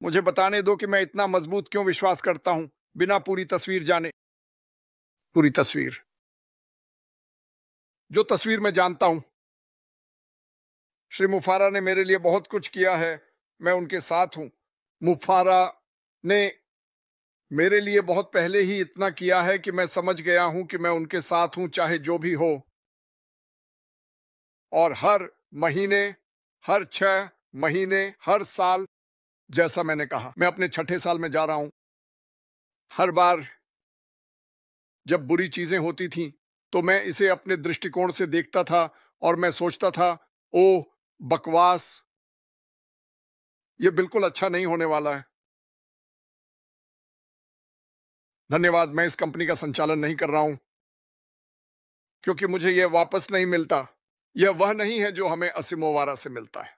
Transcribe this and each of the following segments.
मुझे बताने दो कि मैं इतना मजबूत क्यों विश्वास करता हूं, बिना पूरी तस्वीर जाने। पूरी तस्वीर, जो तस्वीर मैं जानता हूं। श्री मुफारा ने मेरे लिए बहुत कुछ किया है, मैं उनके साथ हूं। मुफारा ने मेरे लिए बहुत पहले ही इतना किया है कि मैं समझ गया हूं कि मैं उनके साथ हूं, चाहे जो भी हो। और हर महीने, हर 6 महीने, हर साल, जैसा मैंने कहा, मैं अपने छठे साल में जा रहा हूं। हर बार जब बुरी चीजें होती थीं, तो मैं इसे अपने दृष्टिकोण से देखता था और मैं सोचता था, ओह बकवास, ये बिल्कुल अच्छा नहीं होने वाला है। धन्यवाद, मैं इस कंपनी का संचालन नहीं कर रहा हूं क्योंकि मुझे यह वापस नहीं मिलता। यह वह नहीं है जो हमें असिमोवारा से मिलता है।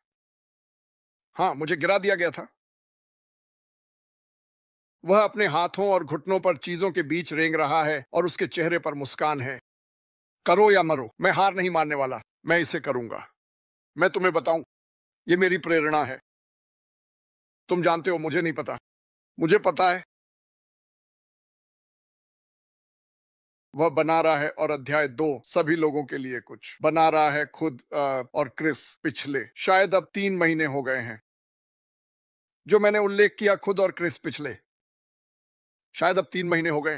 हाँ, मुझे गिरा दिया गया था। वह अपने हाथों और घुटनों पर चीजों के बीच रेंग रहा है और उसके चेहरे पर मुस्कान है। करो या मरो, मैं हार नहीं मानने वाला। मैं इसे करूंगा। मैं तुम्हें बताऊं, ये मेरी प्रेरणा है। तुम जानते हो, मुझे नहीं पता। मुझे पता है वह बना रहा है। और अध्याय 2 सभी लोगों के लिए कुछ बना रहा है, खुद और क्रिस। पिछले शायद अब 3 महीने हो गए हैं जो मैंने उल्लेख किया, खुद और क्रिस पिछले शायद अब 3 महीने हो गए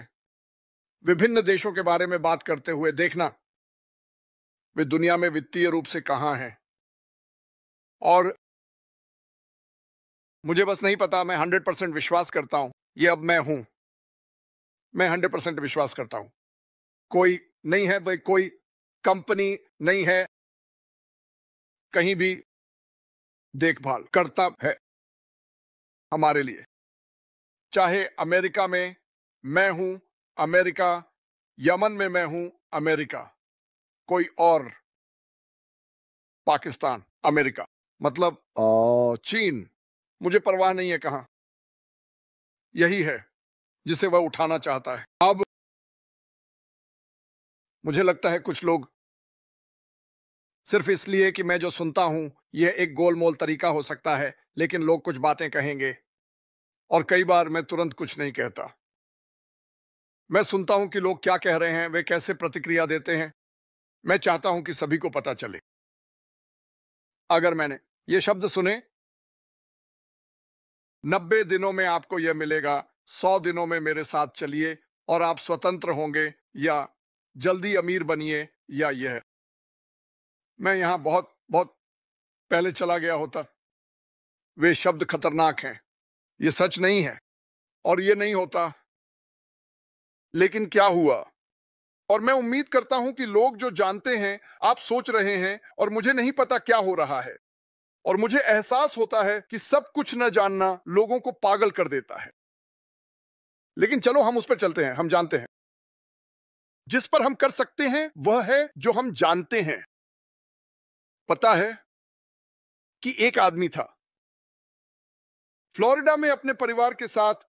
विभिन्न देशों के बारे में बात करते हुए। देखना, वे दुनिया में वित्तीय रूप से कहां हैं। और मुझे बस नहीं पता। मैं 100% विश्वास करता हूं, ये अब मैं हूं। मैं 100% विश्वास करता हूं। कोई नहीं है भाई, कोई कंपनी नहीं है कहीं भी देखभाल करता है हमारे लिए। चाहे अमेरिका में मैं हूं, अमेरिका, यमन में मैं हूं, अमेरिका, कोई और, पाकिस्तान, अमेरिका, मतलब चीन, मुझे परवाह नहीं है कहां। यही है जिसे वह उठाना चाहता है। अब मुझे लगता है कुछ लोग सिर्फ इसलिए कि मैं जो सुनता हूं, यह एक गोलमोल तरीका हो सकता है, लेकिन लोग कुछ बातें कहेंगे और कई बार मैं तुरंत कुछ नहीं कहता। मैं सुनता हूं कि लोग क्या कह रहे हैं, वे कैसे प्रतिक्रिया देते हैं। मैं चाहता हूं कि सभी को पता चले। अगर मैंने ये शब्द सुने, 90 दिनों में आपको यह मिलेगा, 100 दिनों में मेरे साथ चलिए और आप स्वतंत्र होंगे, या जल्दी अमीर बनिए, या यह। मैं यहां बहुत बहुत पहले चला गया होता। वे शब्द खतरनाक हैं, ये सच नहीं है और ये नहीं होता। लेकिन क्या हुआ? और मैं उम्मीद करता हूं कि लोग जो जानते हैं, आप सोच रहे हैं और मुझे नहीं पता क्या हो रहा है। और मुझे एहसास होता है कि सब कुछ न जानना लोगों को पागल कर देता है। लेकिन चलो हम उस पर चलते हैं। हम जानते हैं, जिस पर हम कर सकते हैं वह है जो हम जानते हैं। पता है कि एक आदमी था फ्लोरिडा में अपने परिवार के साथ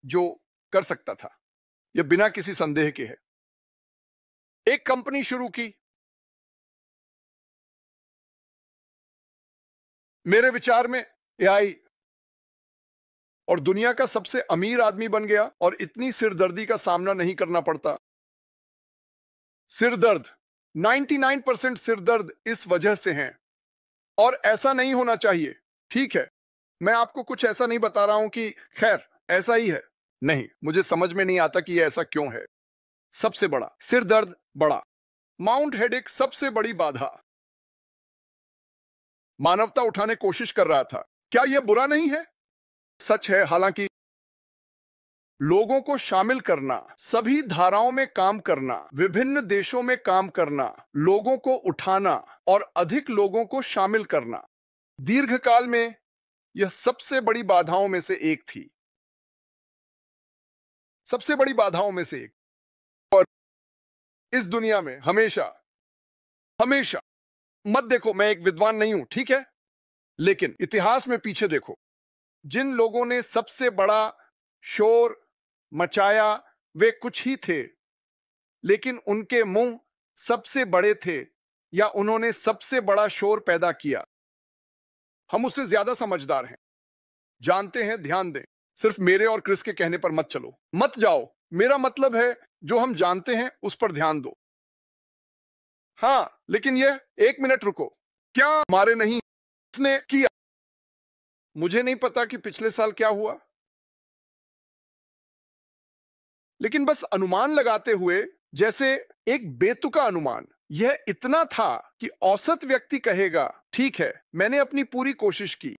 जो कर सकता था, यह बिना किसी संदेह के है। एक कंपनी शुरू की। मेरे विचार में एआई, और दुनिया का सबसे अमीर आदमी बन गया और इतनी सिरदर्दी का सामना नहीं करना पड़ता। सिरदर्द, 99% सिरदर्द इस वजह से हैं। और ऐसा नहीं होना चाहिए। ठीक है, मैं आपको कुछ ऐसा नहीं बता रहा हूं कि खैर ऐसा ही है। नहीं, मुझे समझ में नहीं आता कि यह ऐसा क्यों है। सबसे बड़ा सिर दर्द, बड़ा माउंट हेडेक, सबसे बड़ी बाधा मानवता उठाने कोशिश कर रहा था। क्या यह बुरा नहीं है? सच है। हालांकि लोगों को शामिल करना, सभी धाराओं में काम करना, विभिन्न देशों में काम करना, लोगों को उठाना और अधिक लोगों को शामिल करना, दीर्घकाल में यह सबसे बड़ी बाधाओं में से एक थी। सबसे बड़ी बाधाओं में से एक। और इस दुनिया में हमेशा हमेशा, मत देखो मैं एक विद्वान नहीं हूं, ठीक है, लेकिन इतिहास में पीछे देखो, जिन लोगों ने सबसे बड़ा शोर मचाया वे कुछ ही थे, लेकिन उनके मुंह सबसे बड़े थे, या उन्होंने सबसे बड़ा शोर पैदा किया। हम उससे ज्यादा समझदार हैं। जानते हैं, ध्यान दें। सिर्फ मेरे और क्रिस के कहने पर मत चलो, मत जाओ। मेरा मतलब है जो हम जानते हैं उस पर ध्यान दो। हाँ, लेकिन ये 1 मिनट रुको। क्या हमारे नहीं इसने किया? मुझे नहीं पता कि पिछले साल क्या हुआ, लेकिन बस अनुमान लगाते हुए, जैसे एक बेतुका अनुमान, यह इतना था कि औसत व्यक्ति कहेगा ठीक है, मैंने अपनी पूरी कोशिश की,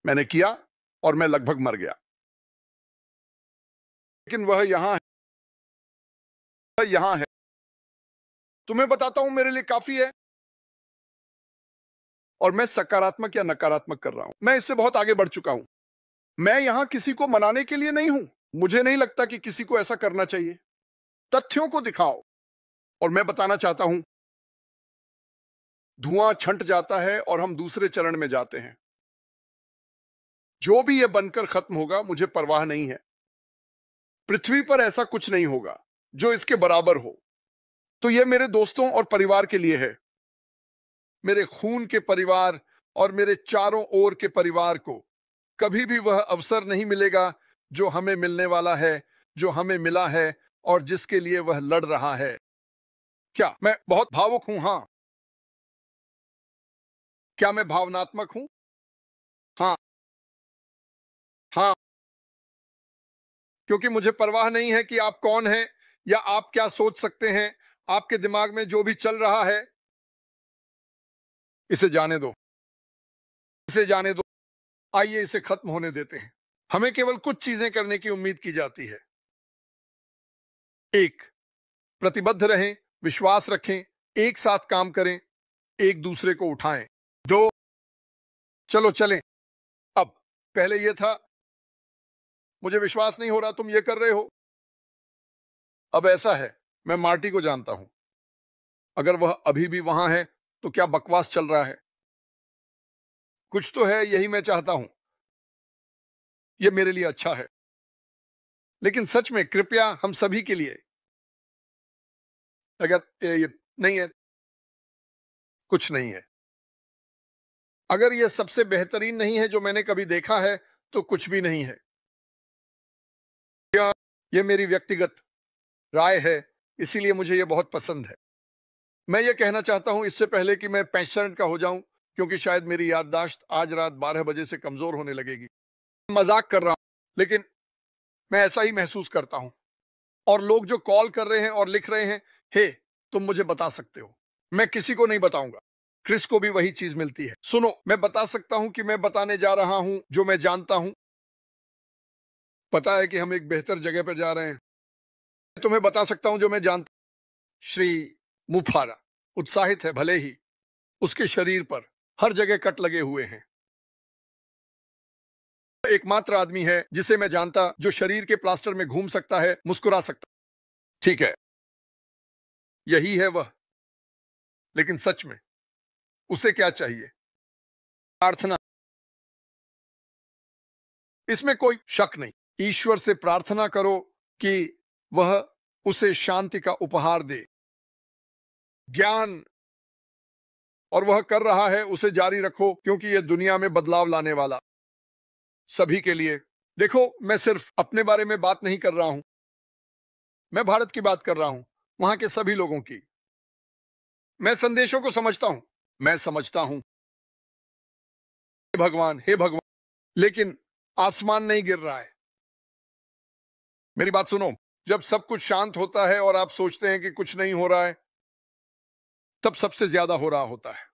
मैंने किया और मैं लगभग मर गया, लेकिन वह यहां है, वह यहां है। तुम्हें बताता हूं मेरे लिए काफी है। और मैं सकारात्मक या नकारात्मक कर रहा हूं, मैं इससे बहुत आगे बढ़ चुका हूं। मैं यहां किसी को मनाने के लिए नहीं हूं। मुझे नहीं लगता कि किसी को ऐसा करना चाहिए। तथ्यों को दिखाओ। और मैं बताना चाहता हूं, धुआं छंट जाता है और हम दूसरे चरण में जाते हैं। जो भी यह बनकर खत्म होगा, मुझे परवाह नहीं है। पृथ्वी पर ऐसा कुछ नहीं होगा जो इसके बराबर हो। तो यह मेरे दोस्तों और परिवार के लिए है, मेरे खून के परिवार और मेरे चारों ओर के परिवार को कभी भी वह अवसर नहीं मिलेगा जो हमें मिलने वाला है, जो हमें मिला है और जिसके लिए वह लड़ रहा है। क्या मैं बहुत भावुक हूं? हां। क्या मैं भावनात्मक हूं? हां। हां, क्योंकि मुझे परवाह नहीं है कि आप कौन हैं या आप क्या सोच सकते हैं। आपके दिमाग में जो भी चल रहा है, इसे जाने दो, इसे जाने दो। आइए इसे खत्म होने देते हैं। हमें केवल कुछ चीजें करने की उम्मीद की जाती है। एक, प्रतिबद्ध रहें, विश्वास रखें, एक साथ काम करें, एक दूसरे को उठाएं। दो, चलो चलें। अब पहले यह था, मुझे विश्वास नहीं हो रहा तुम ये कर रहे हो। अब ऐसा है, मैं मार्टी को जानता हूं। अगर वह अभी भी वहां है तो क्या बकवास चल रहा है? कुछ तो है, यही मैं चाहता हूं। यह मेरे लिए अच्छा है, लेकिन सच में कृपया हम सभी के लिए, अगर ये नहीं है, कुछ नहीं है। अगर यह सबसे बेहतरीन नहीं है जो मैंने कभी देखा है, तो कुछ भी नहीं है। यह मेरी व्यक्तिगत राय है, इसीलिए मुझे यह बहुत पसंद है। मैं यह कहना चाहता हूं इससे पहले कि मैं पैशनेट का हो जाऊं, क्योंकि शायद मेरी याददाश्त आज रात 12 बजे से कमजोर होने लगेगी। मजाक कर रहा हूं, लेकिन मैं ऐसा ही महसूस करता हूं। और लोग जो कॉल कर रहे हैं और लिख रहे हैं, हे, तुम मुझे बता सकते हो। मैं किसी को नहीं बताऊंगा। क्रिस को भी वही चीज मिलती है। सुनो, मैं बता सकता हूं कि मैं बताने जा रहा हूं जो मैं जानता हूं। पता है कि हम एक बेहतर जगह पर जा रहे हैं। मैं तुम्हें बता सकता हूं जो मैं जानता हूं। श्री मुफारा उत्साहित है, भले ही उसके शरीर पर हर जगह कट लगे हुए हैं। एकमात्र आदमी है जिसे मैं जानता जो शरीर के प्लास्टर में घूम सकता है, मुस्कुरा सकता। ठीक है, यही है वह। लेकिन सच में उसे क्या चाहिए? प्रार्थना। इसमें कोई शक नहीं। ईश्वर से प्रार्थना करो कि वह उसे शांति का उपहार दे, ज्ञान। और वह कर रहा है, उसे जारी रखो, क्योंकि यह दुनिया में बदलाव लाने वाला सभी के लिए। देखो, मैं सिर्फ अपने बारे में बात नहीं कर रहा हूं, मैं भारत की बात कर रहा हूं, वहां के सभी लोगों की। मैं संदेशों को समझता हूं, मैं समझता हूं। हे भगवान, हे भगवान, लेकिन आसमान नहीं गिर रहा है। मेरी बात सुनो, जब सब कुछ शांत होता है और आप सोचते हैं कि कुछ नहीं हो रहा है, तब सबसे ज्यादा हो रहा होता है।